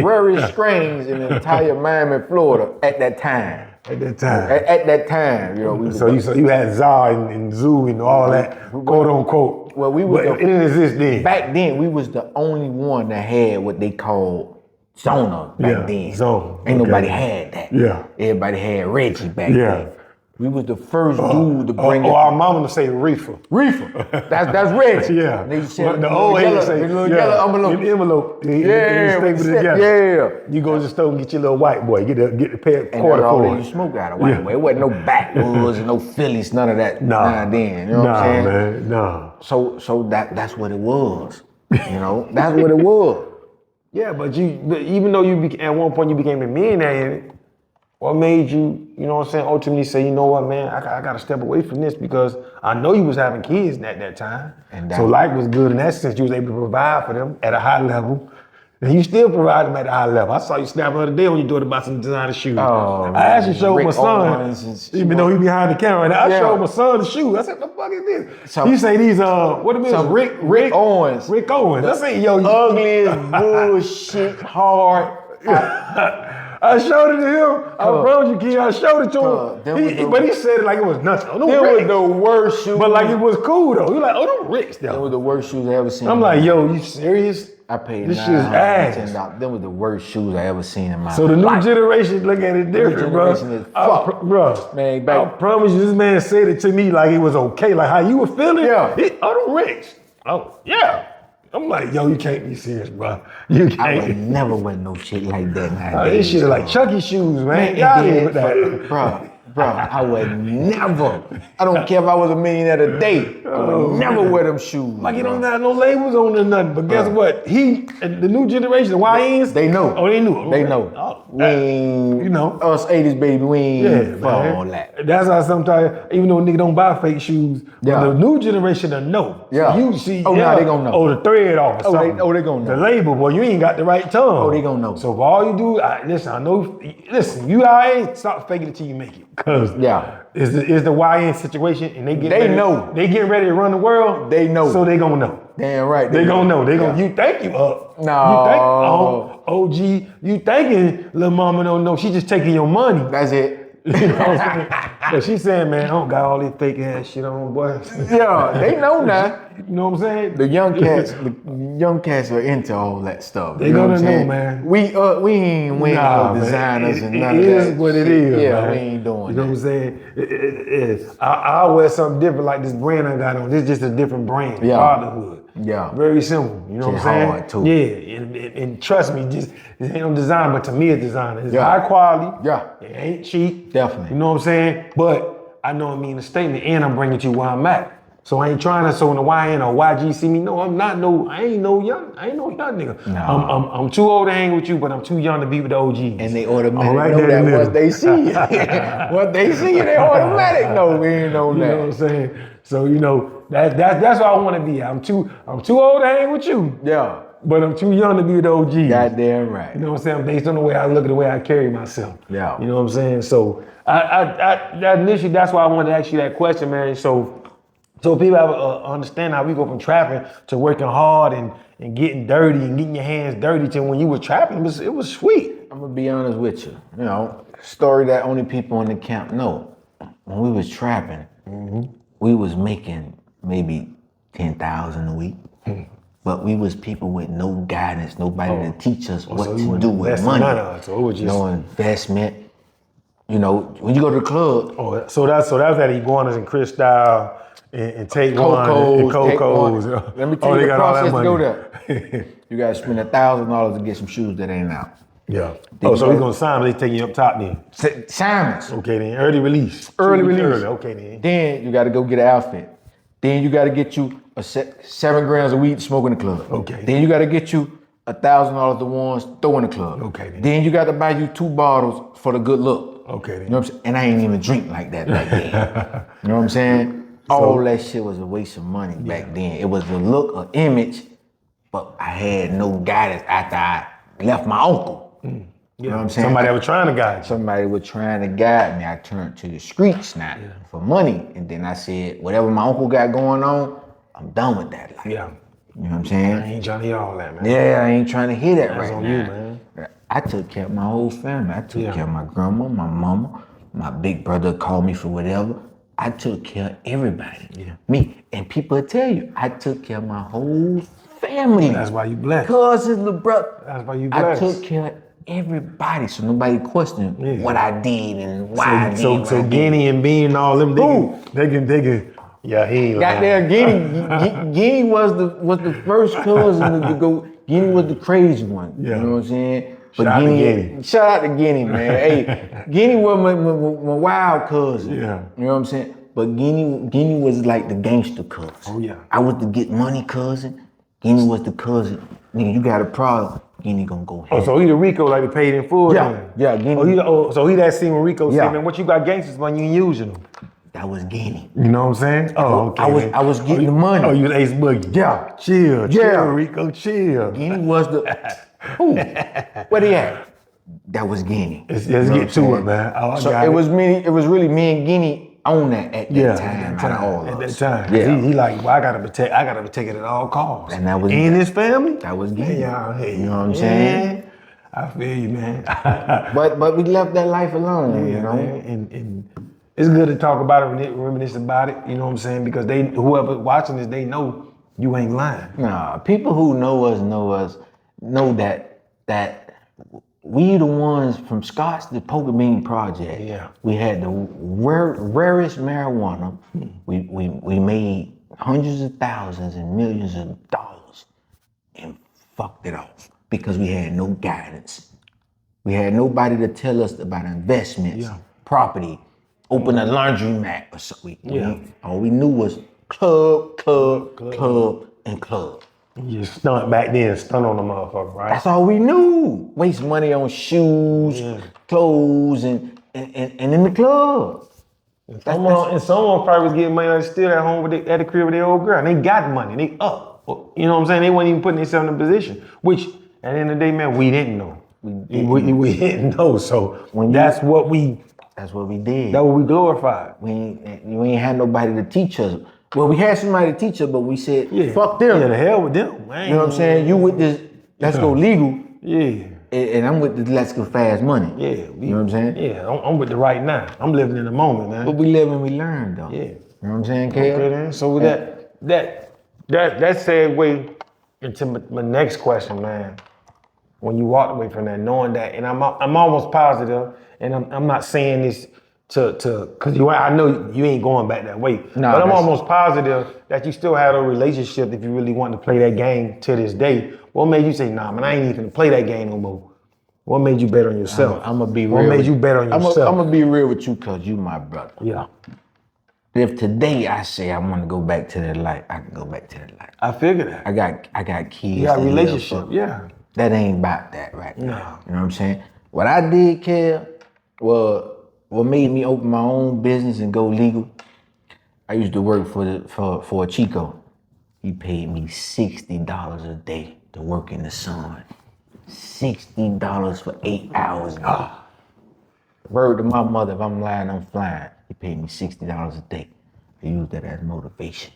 rarest strains in the entire Miami, Florida at that time. At that time. At that time, you know. So you had Za and Zoo and all that, quote unquote. Well, we were. It didn't exist then. Back then, we was the only one that had what they called Zona back then. Zone. Ain't nobody had that. Yeah. Everybody had Reggie back then. We was the first dude to bring it. Our mama would say reefer. Reefer. That's Reggie. Yeah. They said the old head say, the little yellow envelope. The envelope. You go to the store and get your little white boy. Get the pair of quarter for you smoke out of white boy. It wasn't no backwoods and no Phillies, none of that. Nah, then. You know what I'm saying? Man, nah. So that's what it was. You know, that's what it was. Yeah, but even though at one point you became a millionaire in it, what made you, you know what I'm saying, ultimately say, you know what, man, I got to step away from this because I know you was having kids at that time. So life was good in that sense. You was able to provide for them at a high level. And you still provide them at a high level. I saw you snap the other day when you doing about some designer shoes. Oh, I actually showed my son, even though he behind the camera, and I showed my son the shoes. I said, what the fuck is this? You say these, what it is? Rick Owens. Rick Owens. I say, ugliest bullshit hard. I showed it to him. I promise you, kid. I showed it to him. But he said it like it was nothing. It was the worst shoes. But like it was cool though. He like, oh, them Ricks though. It was the worst shoes I ever seen. I'm like, yo, you serious? I paid this shit's ass. Them was the worst shoes I ever seen in my life. So the new generation look at it different, bro. Bro, man, I promise you, this man said it to me like it was okay, like how you were feeling. Yeah. Oh, them Ricks. Oh, yeah. I'm like, yo, you can't be serious, bro. You can't. I would never wear no shit like that nowadays. This shit is like Chucky shoes, man. Y'all with that. Bro, I would never. I don't care if I was a millionaire today. I would never wear them shoes. Like you don't have no labels on or nothing. But guess what? The new generation, the YNs, they know. Oh, they knew. They know. We ain't, us 80s baby, we ain't for all that. That's how sometimes, even though nigga don't buy fake shoes, the new generation will know. Yeah. So you see, now they gonna know. Oh, the thread off or something. They gonna know. The label, boy, you ain't got the right tongue. Oh, they gonna know. So if all you do, listen, you ain't stop faking it till you make it. Cause is the YN situation and they know. They getting ready to run the world. They know. So they gonna know. Damn right. They gonna know. They gonna you think you up. No. OG, you thinking little mama don't know. She just taking your money. That's it. You know what I'm saying? But she saying, man, I don't got all this fake ass shit on, boy. Yeah, they know now. You know what I'm saying? The young cats are into all that stuff. They gonna know, man. We ain't wearing no designers and none of that. It is what it is. Yeah, man. we ain't doing You know what I'm saying? I'll wear something different like this brand I got on. This is just a different brand. Yeah. Fatherhood. Yeah. Very simple. You know what I'm saying? Hard too. Yeah. And trust me, just it ain't no design, but to me it's design. It's high quality. Yeah. It ain't cheap. Definitely. You know what I'm saying? But I know I mean a statement and I'm bringing you where I'm at. So I ain't trying to so when the YN or YG see me. No, I ain't no young nigga. No. I'm too old to hang with you, but I'm too young to be with the OGs. And they automatically know that once they see you. Once they see you, they automatic know we ain't know that. You know what I'm saying? So you know that's what I want to be. I'm too old to hang with you. Yeah. But I'm too young to be with the OGs. Goddamn right. You know what I'm saying? Based on the way I look at the way I carry myself. Yeah. You know what I'm saying? So I initially that's why I wanted to ask you that question, man. So people have understand how we go from trapping to working hard and getting dirty and getting your hands dirty to when you were trapping, it was sweet. gonna be honest with you. You know, story that only people in the camp know. When we was trapping, we was making maybe 10,000 a week. But we was people with no guidance, nobody to teach us what to do with money. So it was just no investment. You know, when you go to the club, so that was that iguanas and Cristal and take one and Cocos. Let me tell you the process to go there. You gotta spend $1,000 to get some shoes that ain't out. Yeah. So we're gonna sign, they taking you up top then. Simon's. Okay then, early release. Okay then. Then you gotta go get an outfit. Then you gotta get you 7 grams of weed to smoke in the club. Okay. Then you gotta get you $1,000 to ones throw in the club. Okay. Then you gotta buy you 2 bottles for the good look. Okay. Then. You know what I'm saying? And I ain't even drink like that back then. You know what I'm saying? All that shit was a waste of money back then. It was the look or image, but I had no guidance after I left my uncle. You know what I'm saying? Somebody that was trying to guide you. Somebody was trying to guide me. I turned to the streets now for money. And then I said, whatever my uncle got going on, I'm done with that life. Yeah. You know what I'm saying? I ain't trying to hear all that, man. Yeah, I ain't trying to hear that That's right on now. you, man. I took care of my whole family. I took care of my grandma, my mama, my big brother called me for whatever. I took care of everybody. Yeah. Me. And people will tell you, I took care of my whole family. That's why you blessed. Cousins, little brother. That's why you blessed. I took care of everybody, so nobody questioned what I did and why I did. So Guinea and Bean and all them, they can. Yeah, he ain't got there. Guinea was the first cousin to go. Guinea was the crazy one. Yeah. You know what I'm saying? Shout out to Guinea. Shout out to Guinea, man. Hey, Guinea was my wild cousin. Yeah. You know what I'm saying? But Guinea was like the gangster cousin. Oh yeah. I was the get money cousin. Guinea was the cousin. Nigga, you got a problem. Guinea gonna go ahead. Oh, so he the Rico like he paid in full? Yeah, then? yeah, Guinea. So he that scene when Rico said, man, what you got gangsters when you ain't using them? That was Guinea. You know what I'm saying? Oh, okay. I was getting the money. Oh, you was Ace Boogie. Yeah. Chill, Rico, chill. Guinea was the, who? Where they at? That was Guinea. Let's get to it, man. Oh, so it was really me and Guinea on that at that time. At that time. Yeah. He like, well, I gotta protect it at all costs. And that was his family? That was Guinea. Hey, you know what I'm saying? I feel you, man. but we left that life alone, you know. Man. And it's good to talk about it, reminisce about it, you know what I'm saying? Because whoever watching this, they know you ain't lying. Nah, people who know us know that we the ones from Scott's the Poker Bean Project. Yeah. We had the rarest marijuana. We made hundreds of thousands and millions of dollars and fucked it off because we had no guidance. We had nobody to tell us about investments, property, open a laundromat or something. All we knew was club, and club. You stunt back then, stunt on the motherfucker, right? That's all we knew. Waste money on shoes, clothes, and in the club. And someone probably was getting money still at home at the crib with their old girl. And they got money, they up. You know what I'm saying? They weren't even putting themselves in a position, which at the end of the day, man, we didn't know. We didn't know. So that's what we did. That's what we glorified. We ain't had nobody to teach us. Well, we had somebody to teach us, but we said, fuck them. Yeah, the hell with them. Man. You know what I'm saying? You with this, let's go legal. Yeah. And I'm with the let's go fast money. Yeah. You know what I'm saying? Yeah, I'm with the right now. I'm living in the moment, man. But we live and we learn, though. Yeah. You know what I'm saying, Keyon? Okay, then. So with that segue into my next question, man. When you walked away from that, knowing that, and I'm almost positive, and I'm not saying this because I know you ain't going back that way. No, but I'm almost positive that you still had a relationship if you really want to play that game to this day. What made you say, nah, man, I ain't even gonna play that game no more? What made you bet on yourself? I'm gonna be real. What made you bet on yourself? I'm gonna be real with you because you my brother. Yeah. If today I say I want to go back to that life, I can go back to that life. I figured that. I got kids. You got a relationship, yeah. That ain't about that right now. No. You know what I'm saying? What I did, Keyon, what made me open my own business and go legal, I used to work for a Chico. He paid me $60 a day to work in the sun. $60 for 8 hours. Word to my mother, if I'm lying, I'm flying. He paid me $60 a day. I used that as motivation.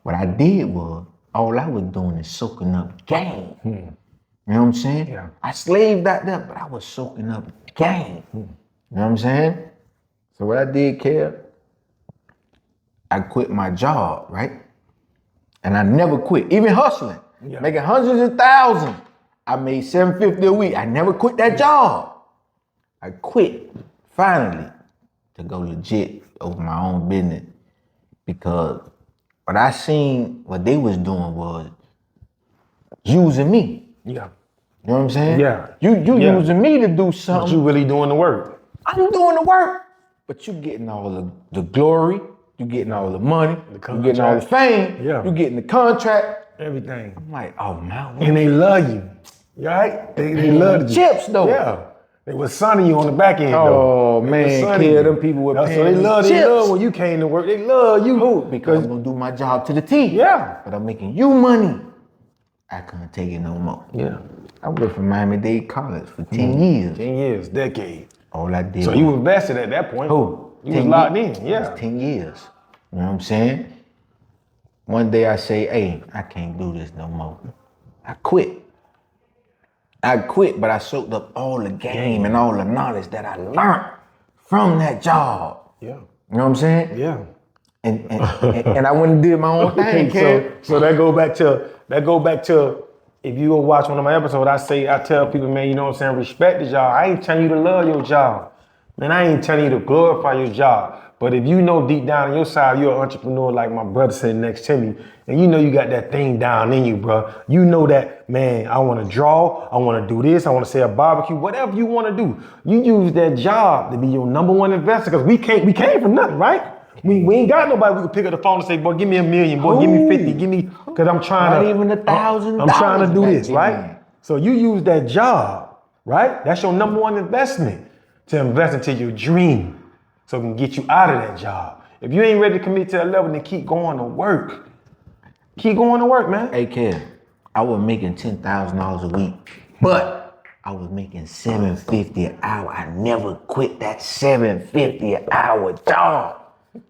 What I did was, all I was doing is soaking up game. You know what I'm saying? Yeah. I slaved out there, but I was soaking up game. You know what I'm saying? So what I did, Kev, I quit my job, right? And I never quit, even hustling, making hundreds of thousands. I made $750 a week. I never quit that job. I quit finally to go legit over my own business because what I seen, what they was doing was using me. Yeah. You know what I'm saying? Yeah. You using me to do But something. you really doing the work. I'm doing the work, but you getting all the glory, you getting all the money, you getting all the fame, you getting the contract. Everything. I'm like, oh man. And they love you. Right? They love you. Chips though. Yeah. They was sunning you on the back end though. Oh man, kid, them people were paying so they love chips. when you came to work. They love you. Who? Because I'm gonna do my job to the T. Yeah. But I'm making you money. I couldn't take it no more. Yeah. I worked for Miami-Dade College for 10 years. 10 years, decade. All I did. So you was vested at that point. Who? You was locked in, yeah. 10 years. You know what I'm saying? One day I say, hey, I can't do this no more. I quit. But I soaked up all the game and all the knowledge that I learned from that job. Yeah. You know what I'm saying? Yeah. And I went and did my own thing, kid. So that go back to if you go watch one of my episodes, I tell people, man, you know what I'm saying, respect the job. I ain't telling you to love your job. Man, I ain't telling you to glorify your job. But if you know deep down on your side, you're an entrepreneur like my brother sitting next to me, and you know you got that thing down in you, bro. You know that, man, I want to draw, I want to do this, I want to say a barbecue, whatever you want to do. You use that job to be your number one investor, because we came from nothing, right? We ain't got nobody we can pick up the phone and say, boy, give me $1 million, boy, give me 50, give me, because I'm trying Not even $1,000. I'm trying to do this, right? So you use that job, right? That's your number one investment, to invest into your dream, so it can get you out of that job. If you ain't ready to commit to that level, then keep going to work. Keep going to work, man. Hey, kid, I was making $10,000 a week, but I was making $750 an hour. I never quit that $750 an hour job.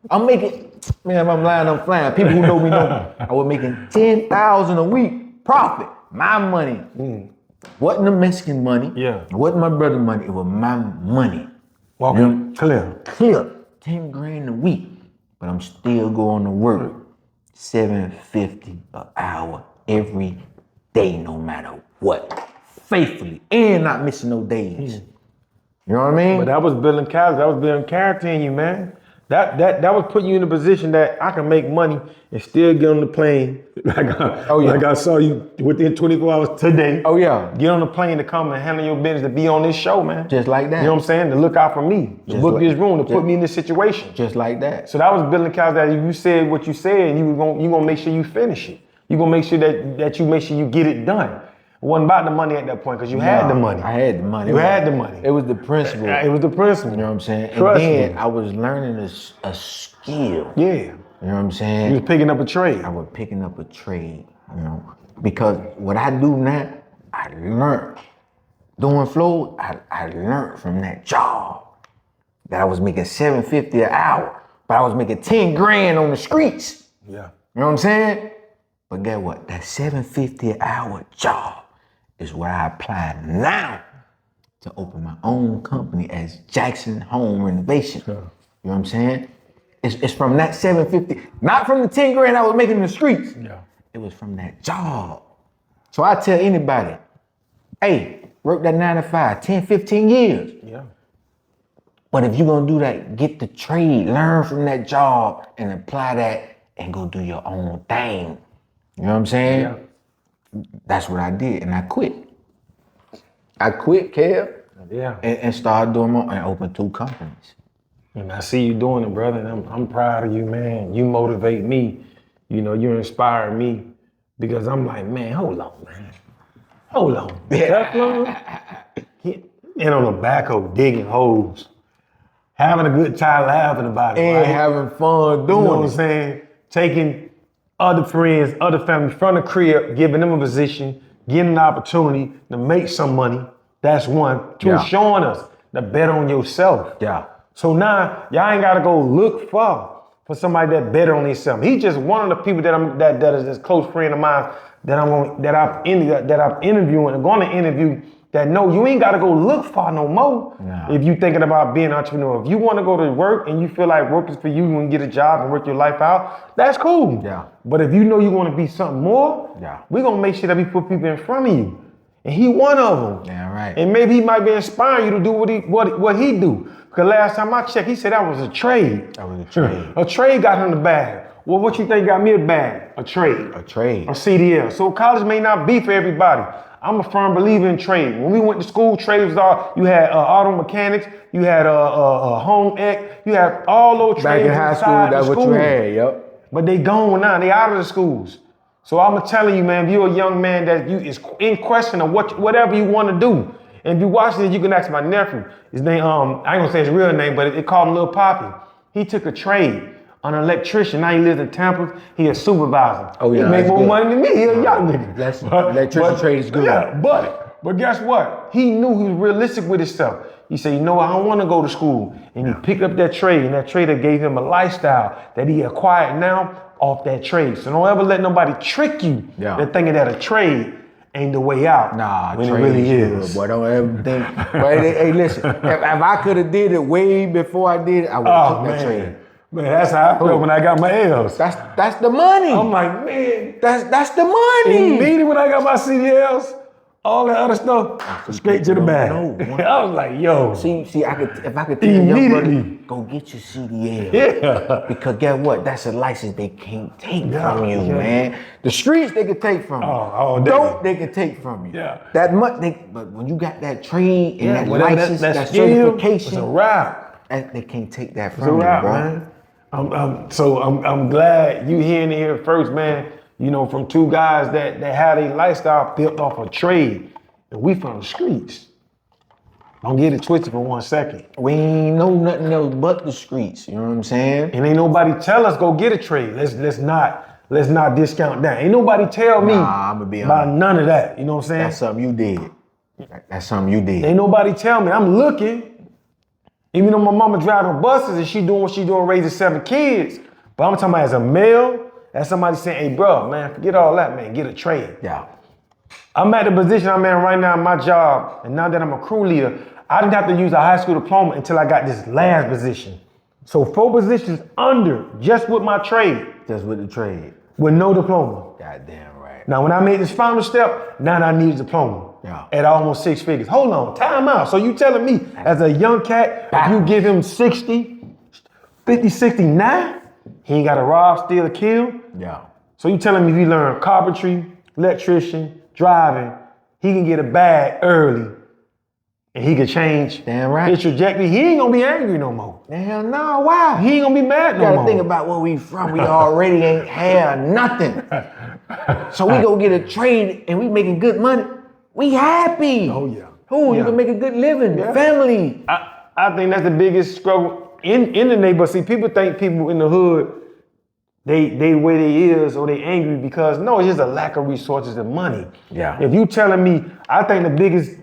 I'm making, man, if I'm lying, I'm flying. People who know me know I was making $10,000 a week profit. My money. Wasn't the Mexican money. Yeah. It wasn't my brother's money. It was my money. Walking clear. 10 grand a week. But I'm still going to work. $750 an hour every day, no matter what. Faithfully. And not missing no days. You know what I mean? But that was building character. That was building character in you, man. That was putting you in a position that I can make money and still get on the plane. Like I saw you within 24 hours today. Oh yeah. Get on the plane to come and handle your business, to be on this show, man. Just like that. You know what I'm saying? To look out for me, to book this room, to put me in this situation. Just like that. So that was building character. That if you said what you said, you gonna make sure you finish it. You gonna make sure that you make sure you get it done. It wasn't about the money at that point, because you had the money. I had the money. You had the money. It was the principle. It was the principle. You know what I'm saying? Trust and then me. I was learning a skill. Yeah. You know what I'm saying? You was picking up a trade. I was picking up a trade, you know, because what I do now, I learned. Doing flow, I learned from that job. That I was making $750 an hour, but I was making 10 grand on the streets. Yeah. You know what I'm saying? But guess what? That $750 an hour job is what I apply now to open my own company as Jackson Home Renovation. Yeah. You know what I'm saying? It's from that $750, not from the 10 grand I was making in the streets. Yeah. It was from that job. So I tell anybody, hey, work that 9 to 5, 10, 15 years. Yeah. But if you're gonna do that, get the trade, learn from that job and apply that and go do your own thing. You know what I'm saying? Yeah. That's what I did, and I quit. I quit, Kev, and started doing my, and opened 2 companies. And I see you doing it, brother, and I'm proud of you, man. You motivate me. You know, you inspire me, because I'm like, man, hold on, man. Hold on. Teflon? And on the backhoe, digging holes. Having a good time laughing about it, And right? having fun doing You know what I'm it. saying? Taking other friends, other family from the crib, giving them a position, getting an opportunity to make some money. That's one. 2, showing us to bet on yourself. Yeah. So now, y'all ain't gotta go look far for somebody that better on themselves. He's just one of the people that is this close friend of mine that I'm interviewing and going to interview. That no, you ain't got to go look far no more. No. If you thinking about being an entrepreneur. If you want to go to work and you feel like work is for you and get a job and work your life out, that's cool. Yeah. But if you know you want to be something more, we're going to make sure that we put people in front of you. And he one of them. Yeah, right. And maybe he might be inspiring you to do what he do. Because last time I checked, he said that was a trade. That was a trade. A trade got him the bag. Well, what you think got me a bag? A trade. A trade. A CDL. So college may not be for everybody. I'm a firm believer in trade. When we went to school, trade was all, you had auto mechanics, you had home ec, you had all those trades. Back in high school, that's what you had, yep. But they gone now, they out of the schools. So I'm telling you, man, if you're a young man that you is in question of whatever you want to do, and if you watch this, you can ask my nephew. His name, I ain't gonna say his real name, but they call him Lil Poppy. He took a trade. An electrician. Now he lives in Tampa. He a supervisor. Oh yeah, he make more money than me. He a young nigga. Electrician trade is good. Yeah, but guess what? He knew he was realistic with himself. He said, you know what? I don't want to go to school. And he picked up that trade, and that trader gave him a lifestyle that he acquired now off that trade. So don't ever let nobody trick you. They're thinking that a trade ain't the way out. Nah, when it really is. Boy, don't ever think. But hey, listen, if I could have did it way before I did it, I would have took that trade. Man, that's how I felt when I got my L's. That's the money. I'm like, man. That's the money. Immediately when I got my CDLs, all that other stuff, straight to the bag. I was like, yo. See, if I could tell young brother, go get your CDL. Yeah. Because guess what? That's a license they can't take from you, man. The streets they can take from you. Dope they can take from you. Yeah. That much but when you got that trade and that license, that skill, certification, it's a wrap. They can't take that from you, bro. Man. I'm glad you hearing it here first, man. You know, from two guys that had a lifestyle built off a trade, and we from the streets. Don't get it twisted for 1 second. We ain't know nothing else but the streets. You know what I'm saying? And ain't nobody tell us go get a trade. Let's not discount that. Ain't nobody tell me I'm gonna be about none of that. You know what I'm saying? That's something you did. That's something you did. Ain't nobody tell me. I'm looking. Even though my mama driving buses and she doing what she doing, raising 7 kids. But I'm talking about as a male, as somebody saying, hey, bro, man, forget all that, man. Get a trade. Yeah. I'm at the position I'm in right now in my job, and now that I'm a crew leader, I didn't have to use a high school diploma until I got this last position. So 4 positions under, just with my trade. Just with the trade. With no diploma. Goddamn right. Now, when I made this final step, now I need a diploma. Yeah. At almost 6 figures. Hold on, time out. So you telling me, as a young cat, if you give him 50, 60 now, he ain't got to rob, steal, or kill? Yeah. So you telling me if he learn carpentry, electrician, driving, he can get a bag early and he can change his trajectory. He ain't gonna be angry no more. Hell no, why? He ain't gonna be mad no more. You gotta think about where we from. We already ain't had nothing. So we go get a trade and we making good money. We happy. Oh yeah. You can make a good living, family. I think that's the biggest struggle in the neighborhood. See, people think people in the hood, they way they is or they angry because no, it's just a lack of resources and money. Yeah. If you telling me, I think the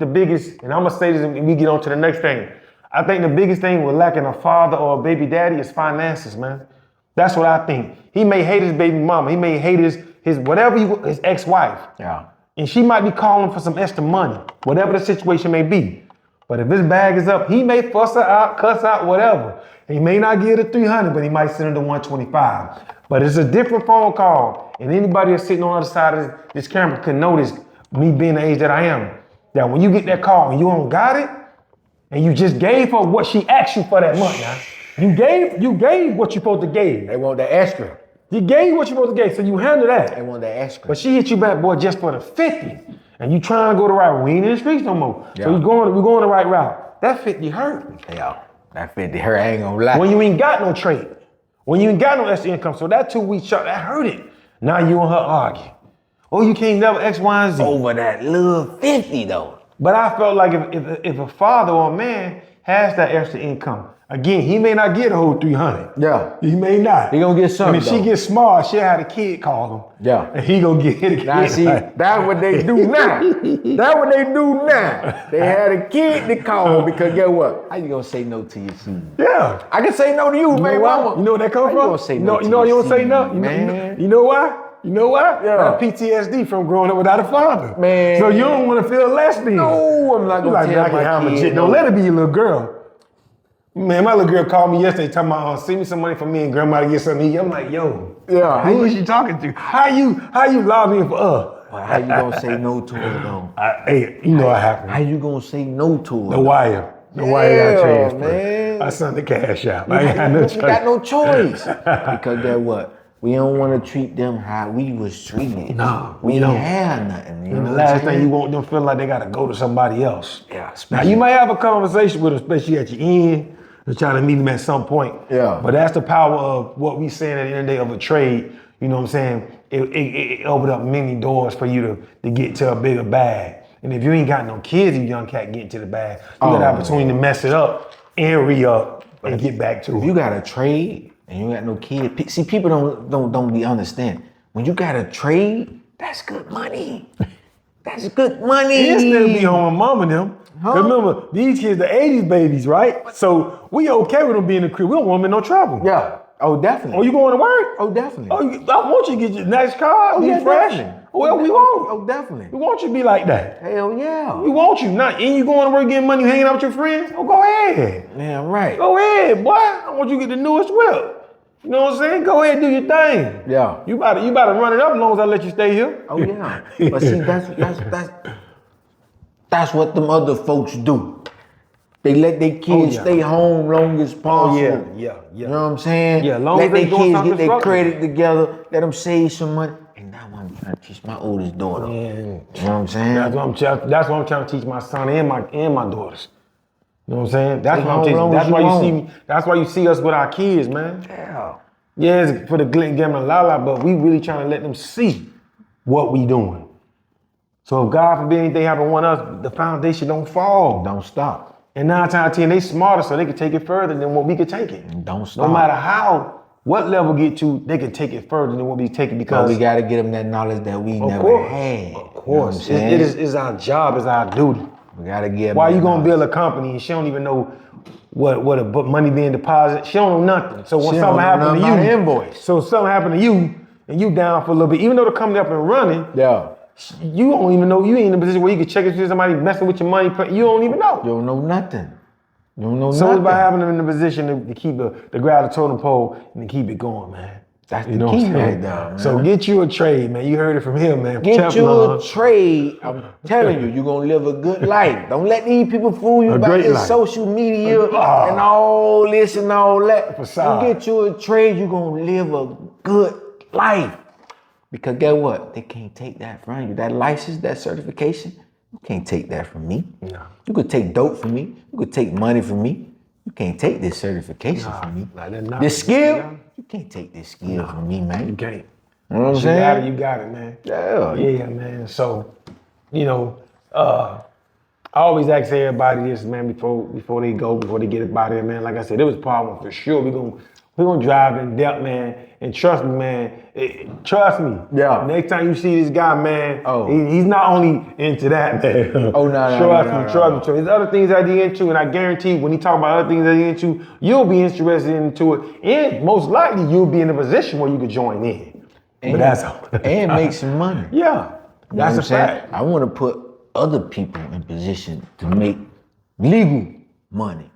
biggest, and I'm gonna say this and we get on to the next thing. I think the biggest thing with lacking a father or a baby daddy is finances, man. That's what I think. He may hate his baby mama. He may hate his his ex-wife. Yeah. And she might be calling for some extra money, whatever the situation may be. But if his bag is up, he may fuss her out, cuss out, whatever. He may not give her 300, but he might send her to 125. But it's a different phone call. And anybody that's sitting on the other side of this camera can notice, me being the age that I am, that when you get that call and you don't got it, and you just gave her what she asked you for that month now. You gave what you supposed to give. They want the extra. You gave what you supposed to give, so you handle that. They want the extra. But she hit you back, boy, just for the 50. And you trying to go the right route. We ain't in the streets no more. Yeah. So we're going the right route. That 50 hurt. Yeah, that 50 hurt, I ain't gonna lie. When you ain't got no trade. When you ain't got no extra income. So that 2 week shot, that hurt it. Now you and her argue. Oh, you can't never X, Y, and Z. Over that little 50 though. But I felt like if a father or a man has that extra income, Again, he may not get a whole 300. Yeah. He may not. He gonna get something. And if she gets smart, she'll have a kid call him. Yeah. And he gonna get a kid. Now see, that's what they do now. That's what they do now. They had a kid to call because guess what? How you gonna say no to your seed? Yeah. I can say no to you, man. You know where that come How from? you gonna say no to you know your you don't say seed, no? man. You know why? You know why? Yeah. PTSD from growing up without a father. Man. So you don't want to feel less than. No, I'm not gonna tell my kid. Don't let it be your little girl. Man, my little girl called me yesterday talking about, send me some money for me and grandma to get something to eat. I'm like, yo, who is she talking to? How you lobbying for us? Well, how you gonna say no to her though? Hey, you know what happened. How you gonna say no to her? The wire got transferred. Man. I sent the cash out. You got no choice. Because guess what? We don't want to treat them how we was treated. No, we don't have nothing. You know the last thing you want them feel like they gotta go to somebody else. Yeah. Now you might have a conversation with them, especially at your end, and trying to meet them at some point. Yeah. But that's the power of what we saying at the end of the day of a trade. You know what I'm saying? It opened up many doors for you to get to a bigger bag. And if you ain't got no kids, you young cat getting to the bag, you got the opportunity to mess it up and re-up and get back to it. If you got a trade and you got no kid, see, people don't be understand. When you got a trade, that's good money. That's good money. You still be home with mom and them. Huh? Remember, these kids, the 80s babies, right? So we okay with them being in the crib. We don't want them in no trouble. Yeah. Oh, definitely. Oh, you going to work? Oh, definitely. Oh, I want you to get your nice car, be fresh. Definitely. Well, we won't. Oh, definitely. We want you to be like that. Hell yeah. We want you. Not, and you going to work getting money, hanging out with your friends? Oh, go ahead. Yeah, right. Go ahead, boy. I want you to get the newest whip. You know what I'm saying? Go ahead, do your thing. Yeah. You about to run it up as long as I let you stay here. Oh yeah. But see, that's what them other folks do. They let their kids stay home long as possible. Yeah. You know what I'm saying? Yeah, long let as their they doing kids something get their constructive. credit together, let them save some money. And now I'm trying to teach my oldest daughter. Man. You know what I'm saying? That's what I'm trying to teach my son and my daughters. You know what I'm saying? That's what I'm teaching. That's why you see me. That's why you see us with our kids, man. Yeah. Yeah, it's for the glint, gam, and la, but we really trying to let them see what we doing. So if God forbid anything happen to us, the foundation don't fall. Don't stop. And 9 times out of 10, they smarter, so they can take it further than what we could take it. Don't stop. No matter what level get to, they can take it further than what we take it because we got to get them that knowledge that we never had. Of course. You know it's our job, it's our duty. We got to get them. Why you going to build a company and she don't even know what a money being deposited? She don't know nothing. So when something happen to you, invoice. So something happened to you and you down for a little bit, even though the company up and running, you don't even know, you ain't in a position where you can check if there's somebody messing with your money, you don't even know. You don't know nothing. You don't know So nothing. it's about having them in the position to keep the grab the totem pole and to keep it going, man. That's the key right there, man. So get you a trade, man. You heard it from him, man. Get you a trade. I'm telling you, you're going to live a good life. Don't let these people fool you about this social media and all this and all that. You get you a trade, you're going to live a good life. Because guess what? They can't take that from you. That license, that certification, you can't take that from me. No. You could take dope from me. You could take money from me. You can't take this certification from me. This skill, you can't take this skill from me, man. You can't. You know what I'm saying? You got it, man. Yeah, man. So, I always ask everybody this, man, before they get up out there, man. Like I said, it was part one for sure. We're gonna drive in depth, man. And trust me, man. Trust me. Yeah. Next time you see this guy, man, he's not only into that, man. Oh, no. Trust me. There's other things I get into, and I guarantee when he talk about other things I get into, you'll be interested into it. And most likely you'll be in a position where you could join in. But that's all. And make some money. Yeah. That's a fact. I want to put other people in position to make legal money.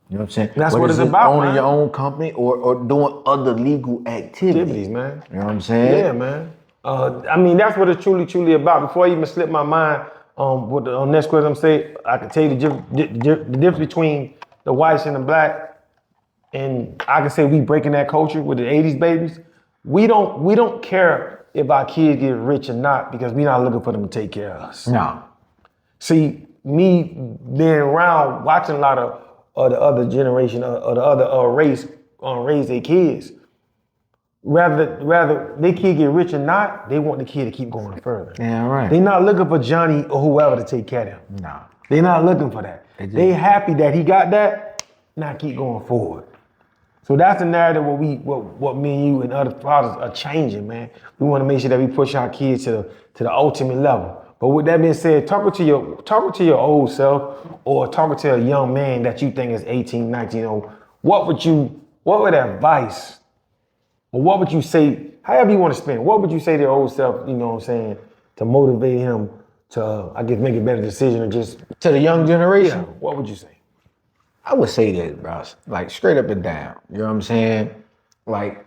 You know what I'm saying? That's what it's about, owning man. your own company or doing other legal activities, man. You know what I'm saying? Yeah, man. That's what it's truly about. Before I even slip my mind with the next question I'm saying, I can tell you the difference between the whites and the black, and I can say we breaking that culture with the 80s babies. We don't care if our kids get rich or not because we're not looking for them to take care of us. No. See, me being around watching a lot of the other generation or the other race raise their kids. Rather they kid get rich or not, they want the kid to keep going further. Yeah, right. They're not looking for Johnny or whoever to take care of them. No. They're not looking for that. They happy that he got that. Now keep going forward. So that's the narrative what me and you and other fathers are changing, man. We want to make sure that we push our kids to the ultimate level. But with that being said, talking to your old self or talking to a young man that you think is 18, 19 old, what would advice or what would you say, however you want to spin it, what would you say to your old self, you know what I'm saying, to motivate him to, I guess, make a better decision or just. To the young generation? Yeah, what would you say? I would say that, bro, like straight up and down. You know what I'm saying? Like,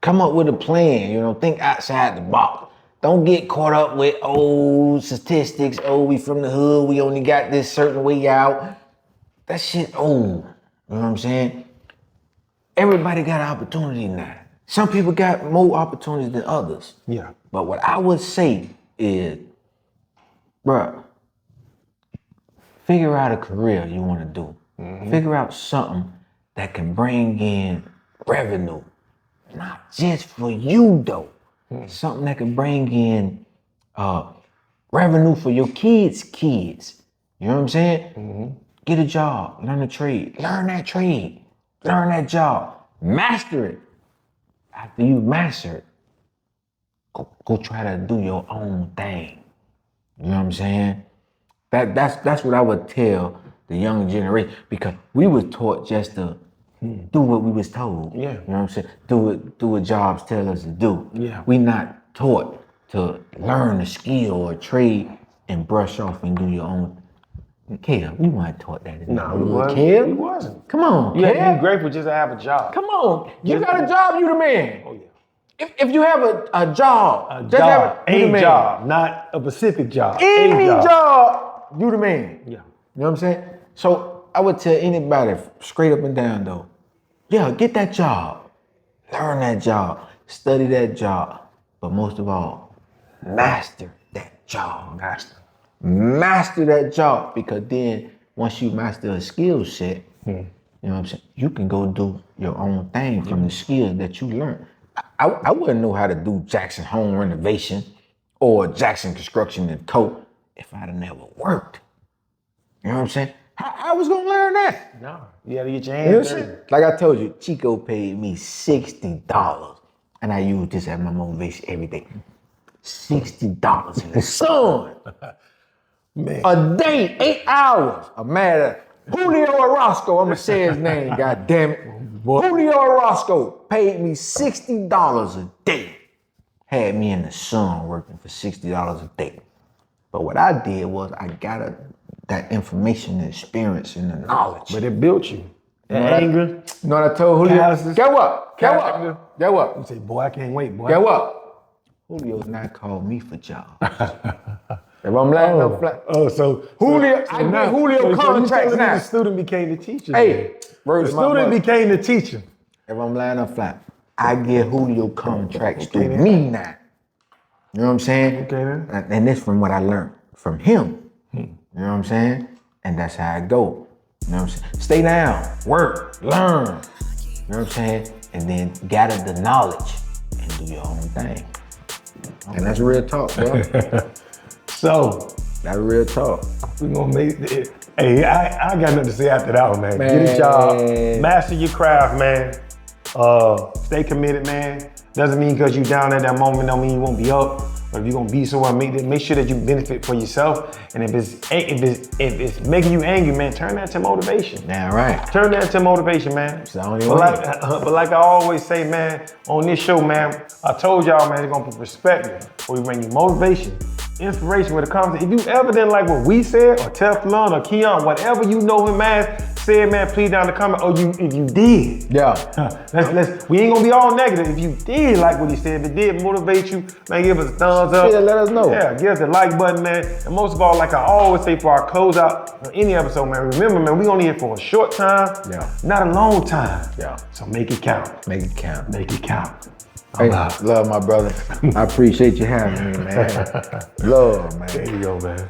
come up with a plan, you know, think outside the box. Don't get caught up with old statistics. Oh, we from the hood, we only got this certain way out. That shit old, you know what I'm saying? Everybody got opportunity now. Some people got more opportunities than others. Yeah. But what I would say is, bruh, figure out a career you want to do. Mm-hmm. Figure out something that can bring in revenue. Not just for you, though. Mm-hmm. Something that can bring in revenue for your kids' kids. You know what I'm saying? Mm-hmm. Get a job, learn a trade. Learn that trade. Learn that job. Master it. After you master it, go try to do your own thing. You know what I'm saying? That's what I would tell the young generation, because we was taught just to do what we was told. Yeah. You know what I'm saying? Do what jobs tell us to do. Yeah. We not taught to learn a skill or a trade and brush off and do your own. Keyon, we weren't taught that. No, we wasn't. Come on, you had to Keyon. be grateful just to have a job. Come on. You got a job, you the man. Oh, yeah. If you have a job, A job, not a specific job. Any job, you the man. Yeah. You know what I'm saying? So I would tell anybody straight up and down though, yeah, get that job. Learn that job. Study that job. But most of all, master that job. Master that job, because then once you master a skill set, you know what I'm saying, you can go do your own thing from the skills that you learned. I wouldn't know how to do Jackson home renovation or Jackson construction and coat if I'd have never worked. You know what I'm saying? I was gonna learn that. No, you gotta get your hands dirty. Like I told you, Chico paid me $60, and I use this as my motivation every day. $60 in the sun. Man. A day, 8 hours. I'm mad at Julio Orozco. I'm gonna say his name, god damn it. Julio Orozco paid me $60 a day. Had me in the sun working for $60 a day. But what I did was I got that information, the experience, and the knowledge. But it built you. That anger. You know what I told Julio? Get what? You say, boy, I can't wait, boy. Get what? Julio's not called me for jobs. If I'm lying, I'm flat. Oh, so Julio, I get Julio contracts now. The student became the teacher. Hey, the student became the teacher. If I'm lying, I'm flat. I get Julio contracts through me now. You know what I'm saying? Okay, then. And this from what I learned from him. You know what I'm saying? And that's how I go. You know what I'm saying? Stay down, work, learn. You know what I'm saying? And then gather the knowledge and do your own thing. And that's real talk, bro. So, that's real talk. We gonna make it. Hey, I got nothing to say after that one, man. Get a job, master your craft, man. Stay committed, man. Doesn't mean because you down at that moment, don't mean you won't be up. But if you're gonna be somewhere, make sure that you benefit for yourself. And if it's making you angry, man, turn that to motivation. Yeah, right. Turn that to motivation, man. It's the only way. But like I always say, man, on this show, man, I told y'all, man, it's gonna put perspective. Where we bring you motivation, inspiration when it comes to, if you ever didn't like what we said, or Teflon, or Keyon, whatever you know him as, said, man, please down in the comment, or if you did. Yeah. We ain't gonna be all negative. If you did like what he said, if it did motivate you, man, give us a thumbs up. Yeah, let us know. Yeah, give us the like button, man. And most of all, like I always say for our closeout on any episode, man, remember, man, we only here for a short time, not a long time. Yeah. So make it count. Make it count. Make it count. Hey, love my brother. I appreciate you having me, man. Love, man. There you go, man.